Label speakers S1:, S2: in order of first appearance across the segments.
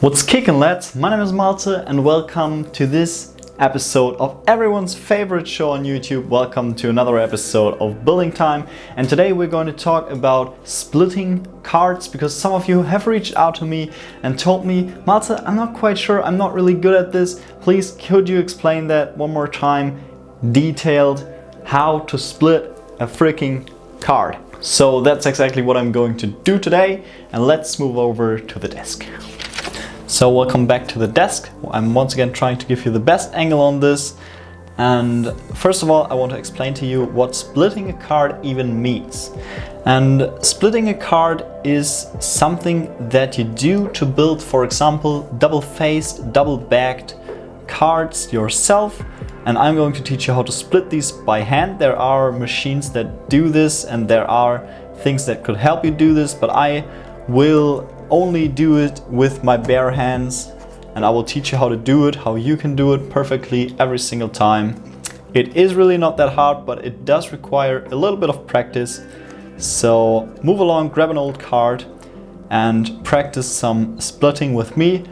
S1: What's kicking, lads? My name is Malte and welcome to this episode of everyone's favorite show on YouTube. Welcome to another episode of Building Time, and today we're going to talk about splitting cards because some of you have reached out to me and told me, Malte, I'm not quite sure, I'm not really good at this. Please, could you explain that one more time, detailed, how to split a freaking card? So that's exactly what I'm going to do today, and let's move over to the desk. So welcome back to the desk. I'm once again trying to give you the best angle on this. And first of all, I want to explain to you what splitting a card even means. And splitting a card is something that you do to build, for example, double-faced, double-backed cards yourself. And I'm going to teach you how to split these by hand. There are machines that do this and there are things that could help you do this, but I will only do it with my bare hands, and I will teach you how to do it, how you can do it perfectly every single time. It is really not that hard, but it does require a little bit of practice. So move along, grab an old card and practice some splitting with me.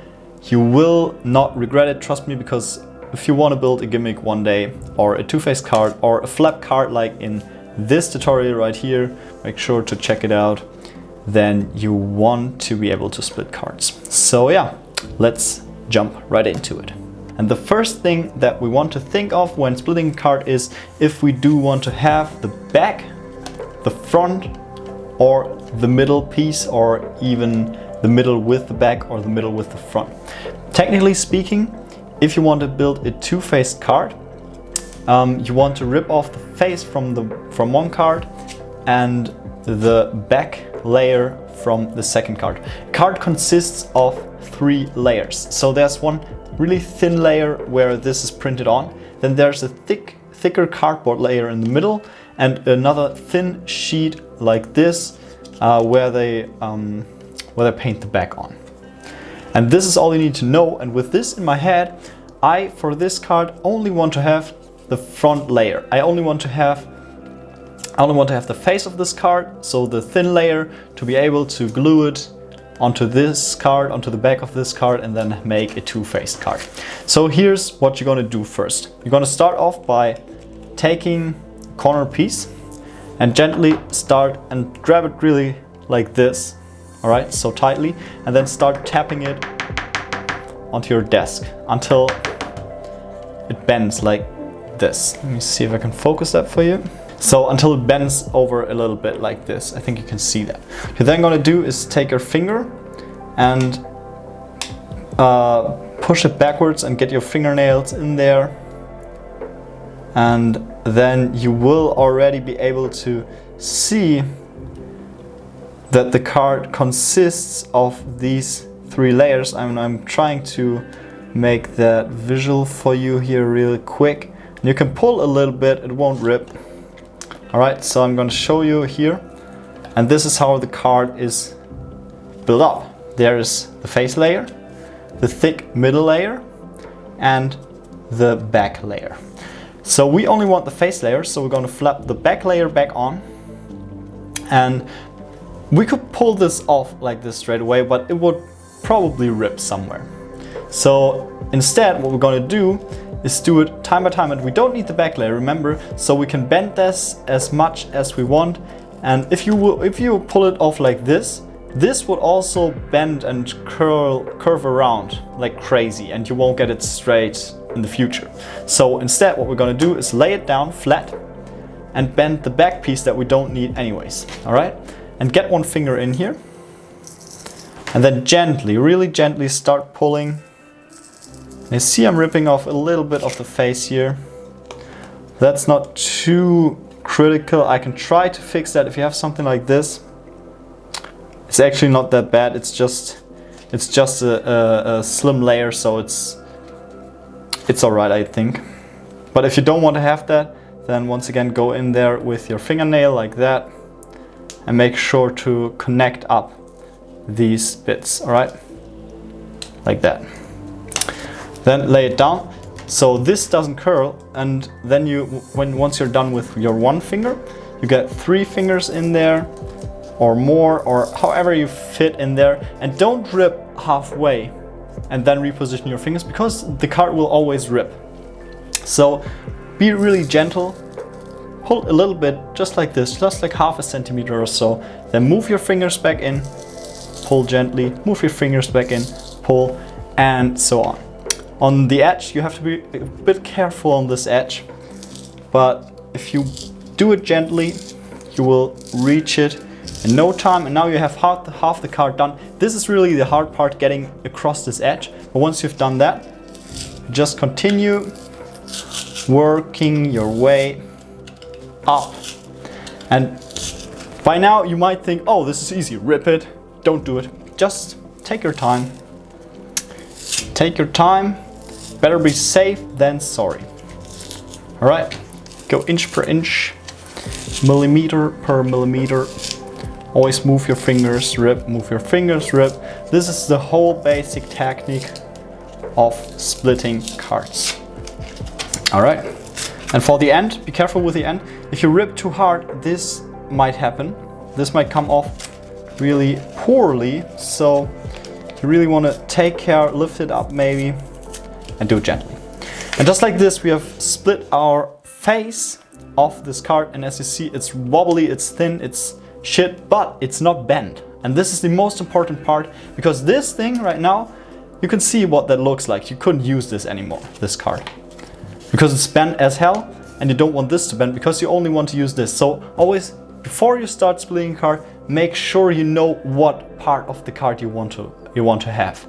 S1: You will not regret it, trust me, because if you want to build a gimmick one day, or a two-faced card, or a flap card like in this tutorial right here, make sure to check it out. Then you want to be able to split cards. So yeah, let's jump right into it. And the first thing that we want to think of when splitting a card is if we do want to have the back, the front, or the middle piece, or even the middle with the back or the middle with the front. Technically speaking, if you want to build a two-faced card, you want to rip off the face from one card and the back layer from the second card. Card consists of 3 layers. So there's one really thin layer where this is printed on. Then there's a thicker cardboard layer in the middle, and another thin sheet like this where they paint the back on. And this is all you need to know. And with this in my head, for this card only want to have the front layer. I only want to have the face of this card, so the thin layer, to be able to glue it onto this card, onto the back of this card, and then make a two-faced card. So here's what you're going to do first. You're going to start off by taking a corner piece and gently start and grab it really like this, all right, so tightly, and then start tapping it onto your desk until it bends like this. Let me see if I can focus that for you. So until it bends over a little bit like this. I think you can see that. What you're then going to do is take your finger and push it backwards and get your fingernails in there. And then you will already be able to see that the card consists of these 3 layers. I'm trying to make that visual for you here real quick. You can pull a little bit, it won't rip. Alright, so I'm going to show you here, and this is how the card is built up. There is the face layer, the thick middle layer, and the back layer. So we only want the face layer, so we're going to flap the back layer back on. And we could pull this off like this straight away, but it would probably rip somewhere. So instead, what we're going to do is do it time by time, and we don't need the back layer, remember, so we can bend this as much as we want. And if you pull it off like this would also bend and curve around like crazy, and you won't get it straight in the future. So instead, what we're going to do is lay it down flat and bend the back piece that we don't need anyways. All right, and get one finger in here, and then gently, really gently start pulling. You see I'm ripping off a little bit of the face here. That's not too critical. I can try to fix that if you have something like this. It's actually not that bad. It's just a slim layer, so it's alright, I think. But if you don't want to have that, then once again go in there with your fingernail like that and make sure to connect up these bits, alright? Like that. Then lay it down so this doesn't curl, and then once you're done with your one finger, you get 3 fingers in there or more, or however you fit in there, and don't rip halfway. and then reposition your fingers, because the card will always rip. So be really gentle, pull a little bit, just like this, just like half a centimeter or so, then move your fingers back in, pull gently, move your fingers back in, pull, and so on. On the edge, you have to be a bit careful on this edge, but if you do it gently, you will reach it in no time, and now you have half the card done. This is really the hard part, getting across this edge, but once you've done that, just continue working your way up. And by now you might think, oh, this is easy, rip it. Don't do it. Just take your time. Take your time. Better be safe than sorry. All right, go inch per inch, millimeter per millimeter. Always move your fingers, rip, move your fingers, rip. This is the whole basic technique of splitting cards. All right, and for the end, be careful with the end. If you rip too hard, this might happen. This might come off really poorly, so you really want to take care, lift it up maybe, and do it gently. And just like this, we have split our face off this card, and as you see, it's wobbly, it's thin, it's shit, but it's not bent. And this is the most important part, because this thing right now, you can see what that looks like. You couldn't use this anymore, this card, because it's bent as hell, and you don't want this to bend, because you only want to use this. So always, before you start splitting a card, make sure you know what part of the card you want to have,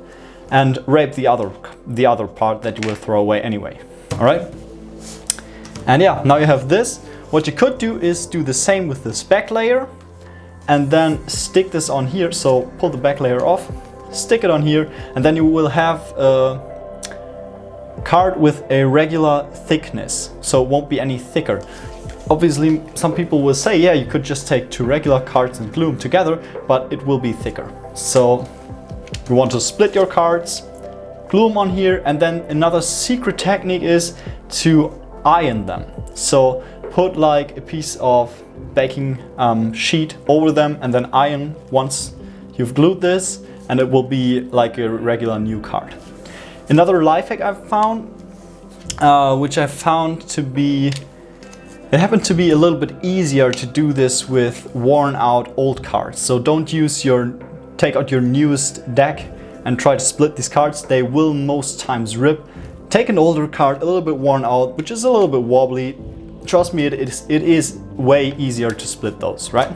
S1: and rape the other part that you will throw away anyway. All right. And yeah, now you have this. What you could do is do the same with this back layer, and then stick this on here. So pull the back layer off, stick it on here, and then you will have a card with a regular thickness, so it won't be any thicker. Obviously, some people will say, yeah, you could just take two regular cards and glue them together, but it will be thicker. So you want to split your cards, glue them on here, and then another secret technique is to iron them. So put like a piece of baking sheet over them, and then iron once you've glued this, and it will be like a regular new card. Another life hack I've found, which I found to be, it happened to be a little bit easier to do this with worn out old cards. So don't take out your newest deck and try to split these cards. They will most times rip. Take an older card, a little bit worn out, which is a little bit wobbly. Trust me, it is way easier to split those, right?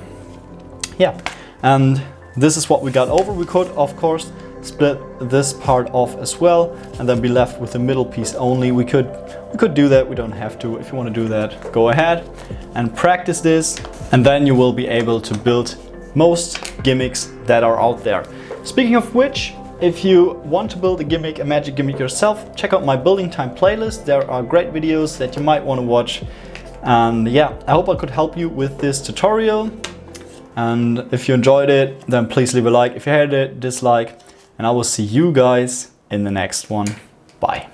S1: Yeah, and this is what we got over. We could, of course, split this part off as well, and then be left with the middle piece only. We could do that. We don't have to. If you want to do that, go ahead and practice this, and then you will be able to build most gimmicks that are out there. Speaking of which, if you want to build a magic gimmick yourself, check out my building time playlist. There are great videos that you might want to watch. And yeah, I hope I could help you with this tutorial. And if you enjoyed it, then please leave a like. If you hated it, dislike. And I will see you guys in the next one. Bye.